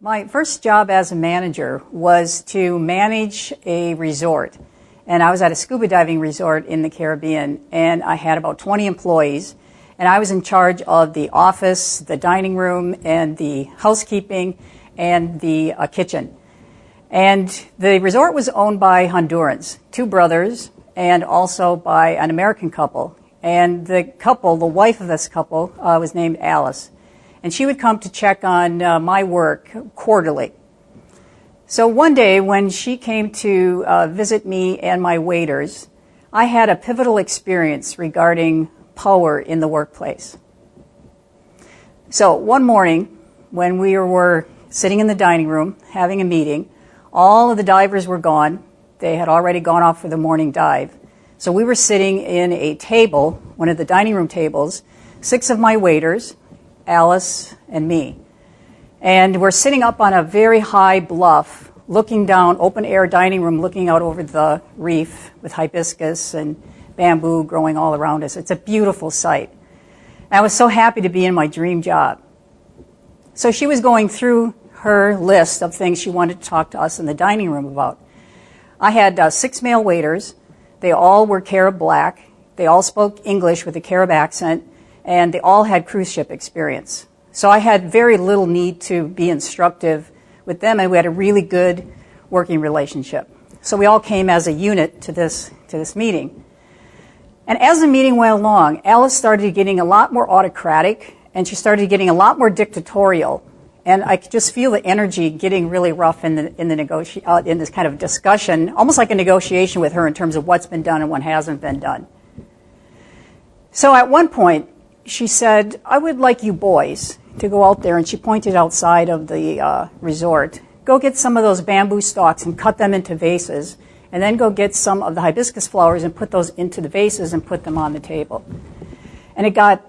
My first job as a manager was to manage a resort. And I was at a scuba diving resort in the Caribbean, and I had about 20 employees. And I was in charge of the office, the dining room, and the housekeeping, and the kitchen. And the resort was owned by Hondurans, two brothers, and also by an American couple. And the couple, the wife of this couple, was named Alice. And she would come to check on my work quarterly. So one day when she came to visit me and my waiters, I had a pivotal experience regarding power in the workplace. So one morning when we were sitting in the dining room having a meeting, all of the divers were gone. They had already gone off for the morning dive. So we were sitting in a table, one of the dining room tables, 6 of my waiters, Alice and me. And we're sitting up on a very high bluff, looking down, open air dining room, looking out over the reef with hibiscus and bamboo growing all around us. It's a beautiful sight. And I was so happy to be in my dream job. So she was going through her list of things she wanted to talk to us in the dining room about. I had 6 male waiters. They all were Carib black. They all spoke English with a Carib accent, and they all had cruise ship experience. So I had very little need to be instructive with them, and we had a really good working relationship. So we all came as a unit to this meeting. And as the meeting went along, Alice started getting a lot more autocratic, and she started getting a lot more dictatorial. And I could just feel the energy getting really rough in this kind of discussion, almost like a negotiation with her in terms of what's been done and what hasn't been done. So at one point, she said, "I would like you boys to go out there," and she pointed outside of the resort, "go get some of those bamboo stalks and cut them into vases, and then go get some of the hibiscus flowers and put those into the vases and put them on the table." And it got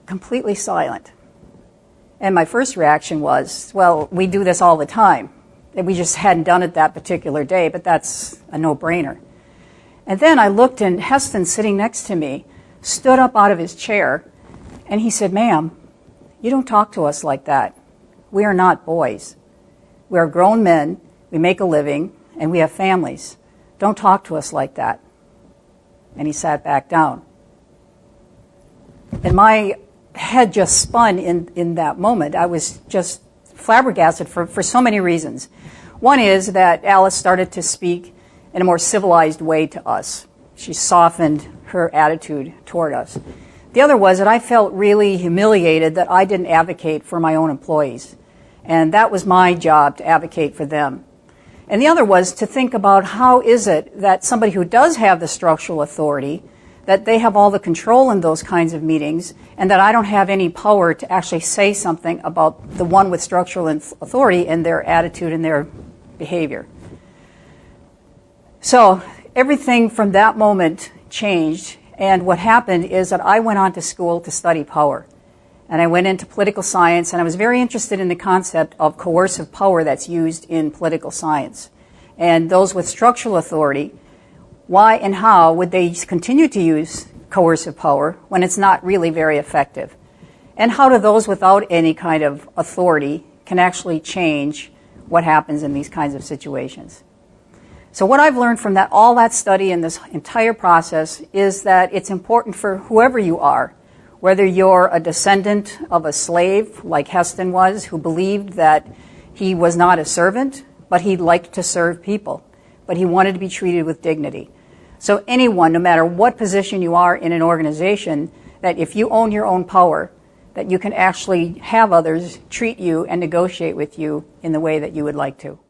completely silent. And my first reaction was, well, we do this all the time. And we just hadn't done it that particular day, but that's a no-brainer. And then I looked, and Heston, sitting next to me, stood up out of his chair, and he said, "Ma'am, you don't talk to us like that. We are not boys. We are grown men, we make a living, and we have families. Don't talk to us like that." And he sat back down. And my head just spun in that moment. I was just flabbergasted for so many reasons. One is that Alice started to speak in a more civilized way to us. She softened her attitude toward us. The other was that I felt really humiliated that I didn't advocate for my own employees. And that was my job, to advocate for them. And the other was to think about how is it that somebody who does have the structural authority, that they have all the control in those kinds of meetings, and that I don't have any power to actually say something about the one with structural authority and their attitude and their behavior. So everything from that moment changed, and what happened is that I went on to school to study power. And I went into political science, and I was very interested in the concept of coercive power that's used in political science. And those with structural authority, why and how would they continue to use coercive power when it's not really very effective? And how do those without any kind of authority can actually change what happens in these kinds of situations? So what I've learned from all that study and this entire process is that it's important for whoever you are, whether you're a descendant of a slave like Heston was, who believed that he was not a servant, but he liked to serve people, but he wanted to be treated with dignity. So anyone, no matter what position you are in an organization, that if you own your own power, that you can actually have others treat you and negotiate with you in the way that you would like to.